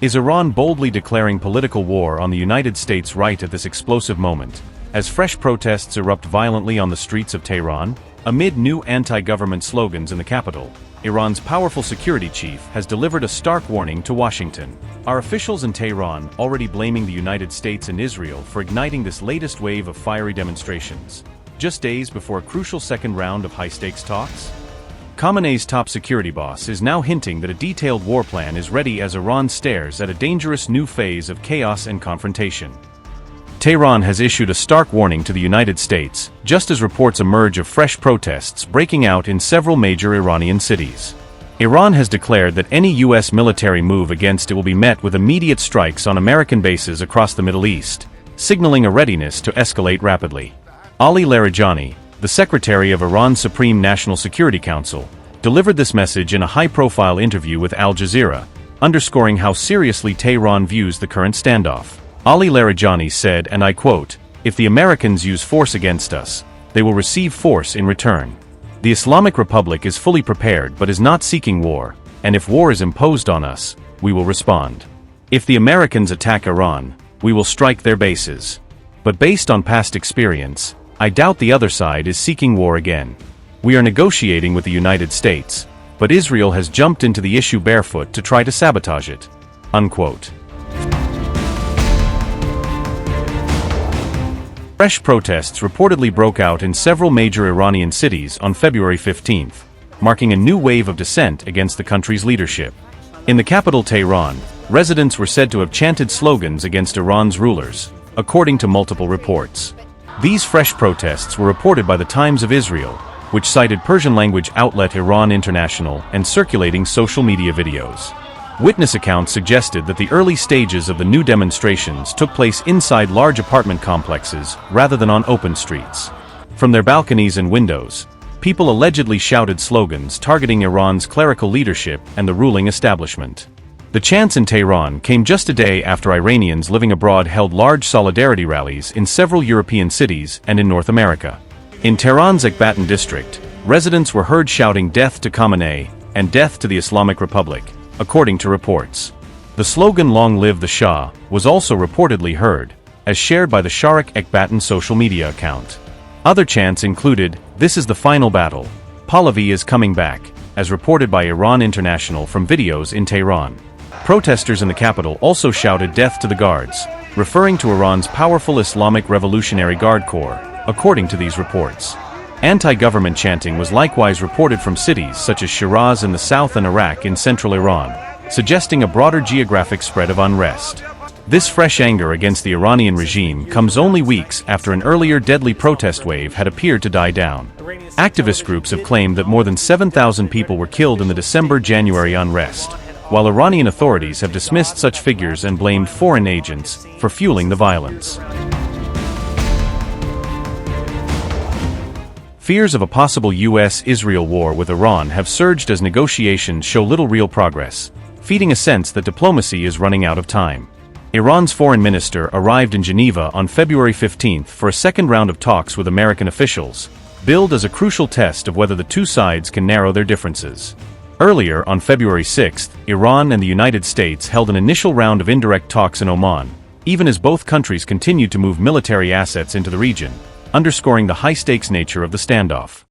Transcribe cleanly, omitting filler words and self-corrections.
Is Iran boldly declaring political war on the United States right at this explosive moment, as fresh protests erupt violently on the streets of Tehran? Amid new anti-government slogans in the capital, Iran's powerful security chief has delivered a stark warning to Washington. Are officials in Tehran already blaming the United States and Israel for igniting this latest wave of fiery demonstrations, just days before a crucial second round of high-stakes talks? Khamenei's top security boss is now hinting that a detailed war plan is ready as Iran stares at a dangerous new phase of chaos and confrontation. Tehran has issued a stark warning to the United States, just as reports emerge of fresh protests breaking out in several major Iranian cities. Iran has declared that any U.S. military move against it will be met with immediate strikes on American bases across the Middle East, signaling a readiness to escalate rapidly. Ali Larijani, the secretary of Iran's Supreme National Security Council, delivered this message in a high-profile interview with Al Jazeera, underscoring how seriously Tehran views the current standoff. Ali Larijani said, and I quote, "If the Americans use force against us, they will receive force in return. The Islamic Republic is fully prepared but is not seeking war, and if war is imposed on us, we will respond. If the Americans attack Iran, we will strike their bases. But based on past experience, I doubt the other side is seeking war again. We are negotiating with the United States, but Israel has jumped into the issue barefoot to try to sabotage it." Unquote. Fresh protests reportedly broke out in several major Iranian cities on February 15th, marking a new wave of dissent against the country's leadership. In the capital Tehran, residents were said to have chanted slogans against Iran's rulers, according to multiple reports. These fresh protests were reported by the Times of Israel, which cited Persian-language outlet Iran International and circulating social media videos. Witness accounts suggested that the early stages of the new demonstrations took place inside large apartment complexes rather than on open streets. From their balconies and windows, people allegedly shouted slogans targeting Iran's clerical leadership and the ruling establishment. The chants in Tehran came just a day after Iranians living abroad held large solidarity rallies in several European cities and in North America. In Tehran's Ekbatan district, residents were heard shouting "Death to Khamenei" and "Death to the Islamic Republic," according to reports. The slogan "Long Live the Shah" was also reportedly heard, as shared by the Sharik Ekbatan social media account. Other chants included, "This is the final battle. Pahlavi is coming back," as reported by Iran International from videos in Tehran. Protesters in the capital also shouted "Death to the Guards," referring to Iran's powerful Islamic Revolutionary Guard Corps, according to these reports. Anti-government chanting was likewise reported from cities such as Shiraz in the south and Iraq in central Iran, suggesting a broader geographic spread of unrest. This fresh anger against the Iranian regime comes only weeks after an earlier deadly protest wave had appeared to die down. Activist groups have claimed that more than 7,000 people were killed in the December-January unrest, while Iranian authorities have dismissed such figures and blamed foreign agents for fueling the violence. Fears of a possible U.S.-Israel war with Iran have surged as negotiations show little real progress, feeding a sense that diplomacy is running out of time. Iran's foreign minister arrived in Geneva on February 15th for a second round of talks with American officials, billed as a crucial test of whether the two sides can narrow their differences. Earlier, on February 6th, Iran and the United States held an initial round of indirect talks in Oman, even as both countries continued to move military assets into the region, underscoring the high-stakes nature of the standoff.